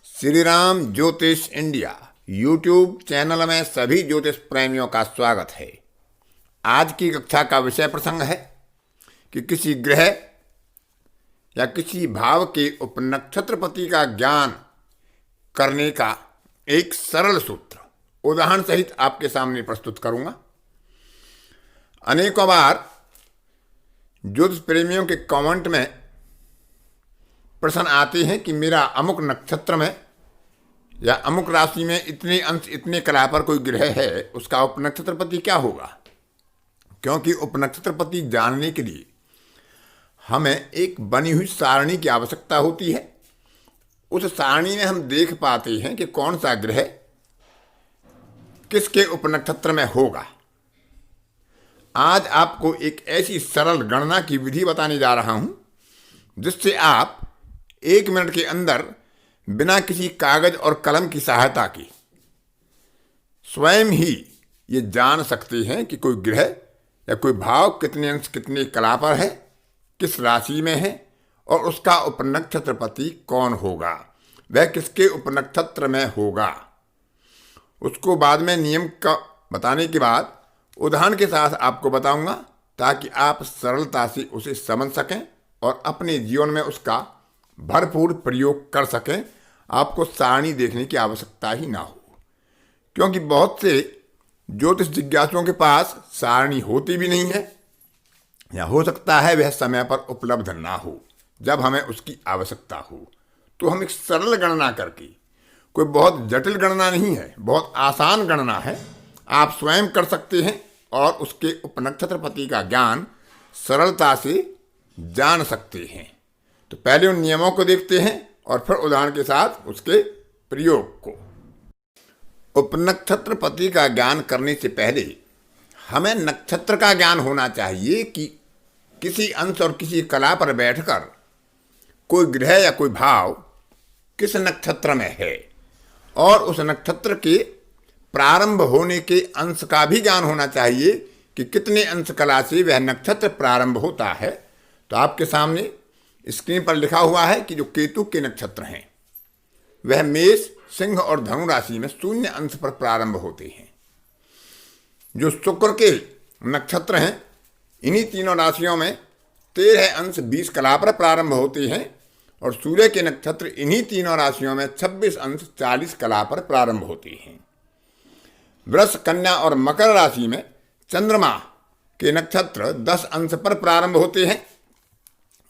श्री राम ज्योतिष India YouTube channel में सभी ज्योतिष प्रेमियों का स्वागत है। आज की कक्षा का विषय प्रसंग है कि किसी ग्रह या किसी भाव के उपनक्षत्रपति का ज्ञान करने का एक सरल सूत्र उदाहरण सहित आपके सामने प्रस्तुत करूंगा। अनेकों बार ज्योतिष प्रेमियों के कमेंट में प्रश्न आते हैं कि मेरा अमुक नक्षत्र में या अमुक राशि में इतने अंश इतने कला पर कोई ग्रह है, उसका उपनक्षत्रपति क्या होगा। क्योंकि उपनक्षत्रपति जानने के लिए हमें एक बनी हुई सारणी की आवश्यकता होती है। उस सारणी में हम देख पाते हैं कि कौन सा ग्रह किसके उपनक्षत्र में होगा। आज आपको एक ऐसी सरल गणना की विधि बताने जा रहा हूं जिससे आप 1 मिनट के अंदर बिना किसी कागज और कलम की सहायता के स्वयं ही ये जान सकते हैं कि कोई ग्रह या कोई भाव कितने अंश कितने कला पर है, किस राशि में है और उसका उपनक्षत्रपति कौन होगा, वह किसके उपनक्षत्र में होगा। उसको बाद में नियम का बताने के बाद उदाहरण के साथ आपको बताऊंगा ताकि आप सरलता से उसे समझ सकें और अपने जीवन में उसका भरपूर प्रयोग कर सकें। आपको सारणी देखने की आवश्यकता ही ना हो, क्योंकि बहुत से ज्योतिष जिज्ञासुओं के पास सारणी होती भी नहीं है या हो सकता है वह समय पर उपलब्ध ना हो जब हमें उसकी आवश्यकता हो। तो हम एक सरल गणना करके, कोई बहुत जटिल गणना नहीं है, बहुत आसान गणना है, आप स्वयं कर सकते हैं और उसके उपनक्षत्रपति का ज्ञान सरलता से जान सकते हैं। तो पहले उन नियमों को देखते हैं और फिर उदाहरण के साथ उसके प्रयोग को। उपनक्षत्रपति का ज्ञान करने से पहले हमें नक्षत्र का ज्ञान होना चाहिए कि किसी अंश और किसी कला पर बैठकर कोई ग्रह या कोई भाव किस नक्षत्र में है और उस नक्षत्र के प्रारंभ होने के अंश का भी ज्ञान होना चाहिए कि कितने अंश कला से वह नक्षत्र प्रारंभ होता है। तो आपके सामने स्क्रीन पर लिखा हुआ है कि जो केतु के नक्षत्र हैं वह मेष, सिंह और धनु राशि में 0 अंश पर प्रारंभ होते हैं। जो शुक्र के नक्षत्र हैं इन्हीं तीनों राशियों में 13 अंश 20 कला पर प्रारंभ होते हैं और सूर्य के नक्षत्र इन्हीं तीनों राशियों में 26 अंश 40 कला पर प्रारंभ होते हैं। वृष, कन्या और मकर राशि में चंद्रमा के नक्षत्र 10 अंश पर प्रारंभ होते हैं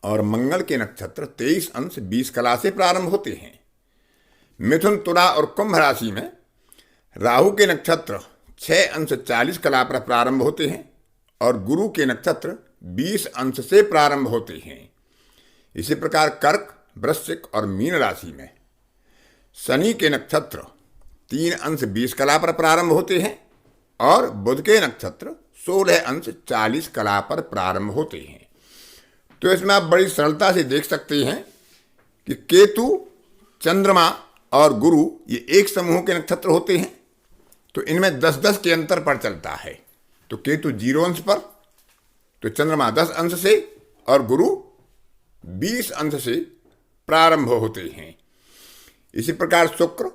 और मंगल के नक्षत्र 23 अंश 20 कला से प्रारंभ होते हैं। मिथुन, तुला और कुंभ राशि में राहु के नक्षत्र 6 अंश 40 कला पर प्रारंभ होते हैं और गुरु के नक्षत्र 20 अंश से प्रारंभ होते हैं। इसी प्रकार कर्क, वृश्चिक और मीन राशि में शनि के नक्षत्र 3 अंश 20 कला पर प्रारंभ होते हैं और बुध के नक्षत्र 16 अंश 40 कला पर प्रारंभ होते हैं। तो इसमें आप बड़ी सरलता से देख सकते हैं कि केतु, चंद्रमा और गुरु ये एक समूह के नक्षत्र होते हैं, तो इनमें 10-10 के अंतर पर चलता है। तो केतु 0 अंश पर, तो चंद्रमा 10 अंश से और गुरु 20 अंश से प्रारंभ होते हैं। इसी प्रकार शुक्र,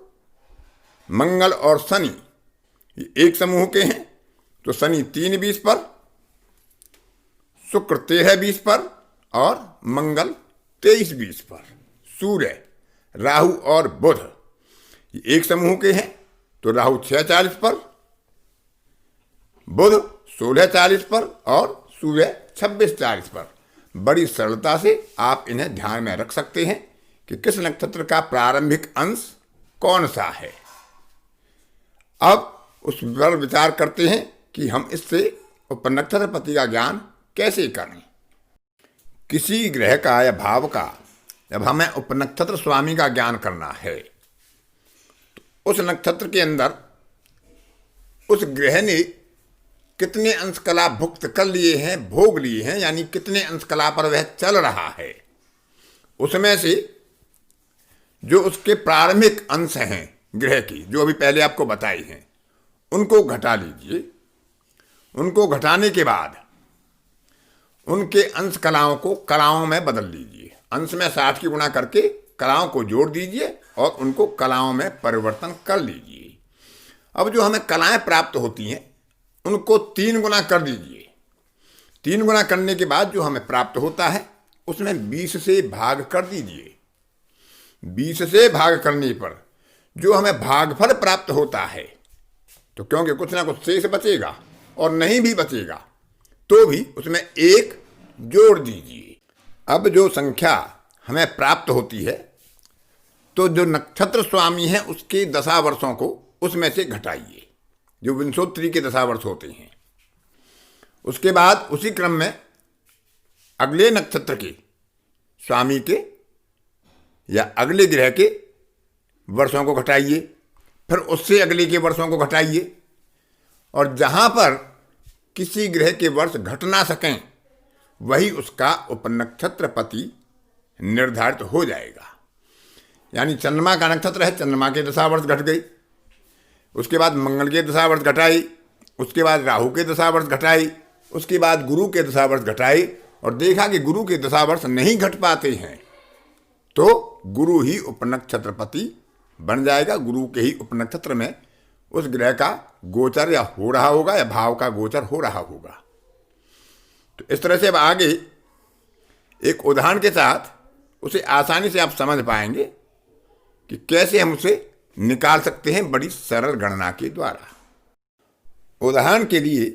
मंगल और शनि ये एक समूह के हैं, तो शनि 3-20 पर, शुक्र 13-20 पर और मंगल 23-20 पर। सूर्य, राहु और बुध ये एक समूह के हैं, तो राहु 6-40 पर, बुध 16-40 पर और सूर्य 26-40 पर। बड़ी सरलता से आप इन्हें ध्यान में रख सकते हैं कि किस नक्षत्र का प्रारंभिक अंश कौन सा है। अब उस पर विचार करते हैं कि हम इससे उपनक्षत्रपति का ज्ञान कैसे करें। किसी ग्रह का या भाव का जब हमें उपनक्षत्र स्वामी का ज्ञान करना है तो उस नक्षत्र के अंदर उस ग्रह ने कितने अंश कला भुक्त कर लिए हैं, भोग लिए हैं, यानी कितने अंश कला पर वह चल रहा है, उसमें से जो उसके प्रारंभिक अंश हैं ग्रह की, जो अभी पहले आपको बताई हैं, उनको घटा लीजिए। उनको घटाने के बाद उनके अंश कलाओं को कलाओं में बदल लीजिए। अंश में 60 की गुणा करके कलाओं को जोड़ दीजिए और उनको कलाओं में परिवर्तन कर लीजिए। अब जो हमें कलाएं प्राप्त होती हैं उनको 3 गुना कर दीजिए। 3 गुना करने के बाद जो हमें प्राप्त होता है उसमें 20 से भाग कर दीजिए। 20 से भाग करने पर जो हमें भागफल प्राप्त होता है, तो क्योंकि कुछ ना कुछ शेष बचेगा और नहीं भी बचेगा तो भी उसमें 1 जोड़ दीजिए। अब जो संख्या हमें प्राप्त होती है तो जो नक्षत्र स्वामी है उसके दशावर्षों को उसमें से घटाइए, जो विंशोत्तरी के दशावर्ष होते हैं। उसके बाद उसी क्रम में अगले नक्षत्र के स्वामी के या अगले ग्रह के वर्षों को घटाइए, फिर उससे अगले के वर्षों को घटाइए, और जहां पर किसी ग्रह के वर्ष घट ना सकें वही उसका उपनक्षत्र पति निर्धारित हो जाएगा। यानी चंद्रमा का नक्षत्र है, चंद्रमा के दशावर्ष घट गई, उसके बाद मंगल के दशावर्ष घटाई, उसके बाद राहु के दशावर्ष घटाई, उसके बाद गुरु के दशावर्ष घटाई, और देखा कि गुरु के दशावर्ष नहीं घट पाते हैं तो गुरु ही उपनक्षत्रपति बन जाएगा। गुरु के ही उपनक्षत्र में उस ग्रह का गोचर या हो रहा होगा या भाव का गोचर हो रहा होगा। तो इस तरह से अब आगे एक उदाहरण के साथ उसे आसानी से आप समझ पाएंगे कि कैसे हम उसे निकाल सकते हैं बड़ी सरल गणना के द्वारा। उदाहरण के लिए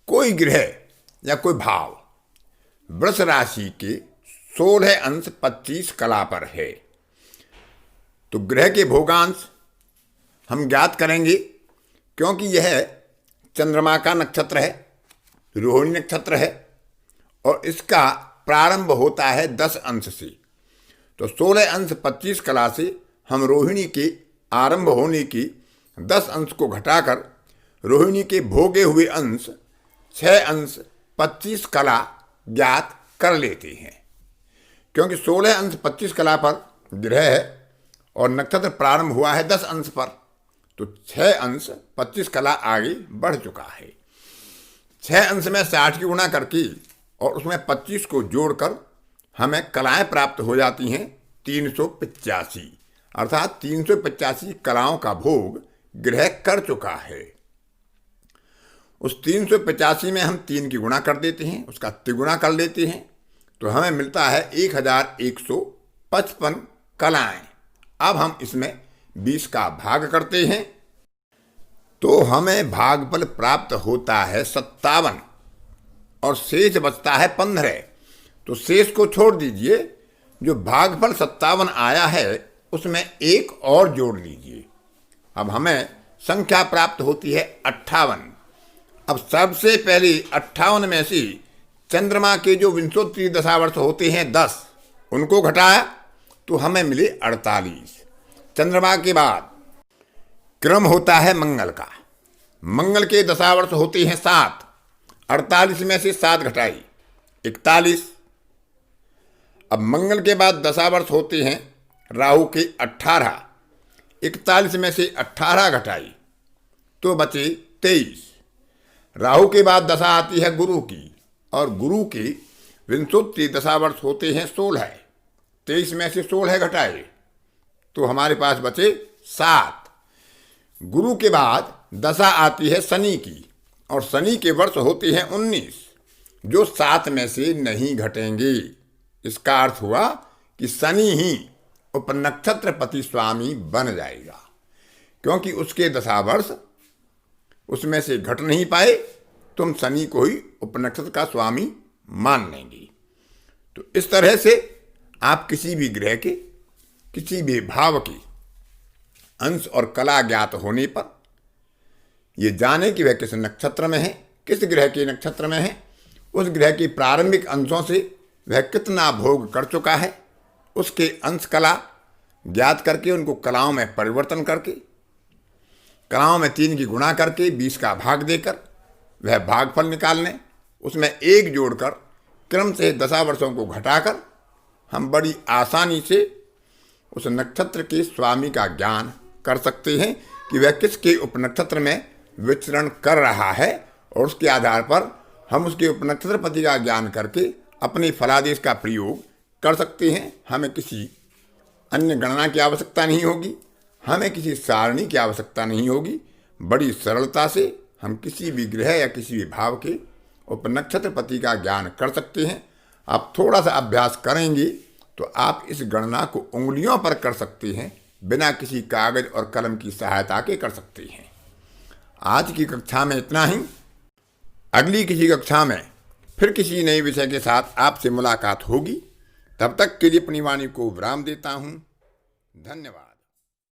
कोई ग्रह या कोई भाव वृष राशि के 16 अंश 25 कला पर है, तो ग्रह के भोगांश हम ज्ञात करेंगे। क्योंकि यह चंद्रमा का नक्षत्र है, रोहिणी नक्षत्र है, और इसका प्रारंभ होता है 10 अंश से, तो 16 अंश 25 कला से हम रोहिणी के आरंभ होने की 10 अंश को घटाकर रोहिणी के भोगे हुए अंश 6 अंश 25 कला ज्ञात कर लेते हैं। क्योंकि 16 अंश 25 कला पर ग्रह है और नक्षत्र प्रारंभ हुआ है 10 अंश पर, तो 6 अंश 25 कला आगे बढ़ चुका है। 6 अंश में 60 की गुणा करके और उसमें 25 को जोड़कर हमें कलाएं प्राप्त हो जाती हैं 385, अर्थात 385 कलाओं का भोग ग्रह कर चुका है। उस 385 में हम 3 की गुणा कर देते हैं, उसका तिगुना कर लेते हैं, तो हमें मिलता है 1155 कलाएं। अब हम इसमें 20 का भाग करते हैं तो हमें भागफल प्राप्त होता है 57 और शेष बचता है 15। तो शेष को छोड़ दीजिए, जो भागफल 57 आया है उसमें 1 और जोड़ लीजिए। अब हमें संख्या प्राप्त होती है 58। अब सबसे पहले 58 में से चंद्रमा के जो विंशोत्तरी दशावर्ष होते हैं 10, उनको घटाया तो हमें मिले 48। चंद्रमा के बाद क्रम होता है मंगल का, मंगल के दशावर्ष होते हैं 7, 48 में से 7 घटाई 41। अब मंगल के बाद दशावर्ष होते हैं राहु के 18, 41 में से 18 घटाई तो बचे 23। राहु के बाद दशा आती है गुरु की, और गुरु के विंशोत्तरी दशावर्ष होते हैं 16, 23 में से 16 घटाए तो हमारे पास बचे 7। गुरु के बाद दशा आती है शनि की, और शनि के वर्ष होते हैं 19, जो 7 में से नहीं घटेंगे। इसका अर्थ हुआ कि शनि ही उपनक्षत्रपति स्वामी बन जाएगा, क्योंकि उसके दशावर्ष उसमें से घट नहीं पाए तो हम शनि को ही उपनक्षत्र का स्वामी मान लेंगे। तो इस तरह से आप किसी भी ग्रह के किसी भी भाव की अंश और कला ज्ञात होने पर ये जाने कि वह किस नक्षत्र में है, किस ग्रह के नक्षत्र में है, उस ग्रह की प्रारंभिक अंशों से वह कितना भोग कर चुका है, उसके अंश कला ज्ञात करके उनको कलाओं में परिवर्तन करके कलाओं में 3 की गुणा करके 20 का भाग देकर वह भागफल निकाल लें, उसमें 1 जोड़कर क्रम से दशावर्षों को घटाकर हम बड़ी आसानी से उस नक्षत्र के स्वामी का ज्ञान कर सकते हैं कि वह किसके उपनक्षत्र में विचरण कर रहा है, और उसके आधार पर हम उसके उपनक्षत्रपति का ज्ञान करके अपने फलादेश का प्रयोग कर सकते हैं। हमें किसी अन्य गणना की आवश्यकता नहीं होगी, हमें किसी सारणी की आवश्यकता नहीं होगी। बड़ी सरलता से हम किसी भी ग्रह या किसी भी भाव के उपनक्षत्रपति का ज्ञान कर सकते हैं। आप थोड़ा सा अभ्यास करेंगे तो आप इस गणना को उंगलियों पर कर सकते हैं, बिना किसी कागज और कलम की सहायता के कर सकते हैं। आज की कक्षा में इतना ही। अगली किसी कक्षा में फिर किसी नए विषय के साथ आपसे मुलाकात होगी। तब तक के लिए अपनी वाणी को विराम देता हूँ। धन्यवाद।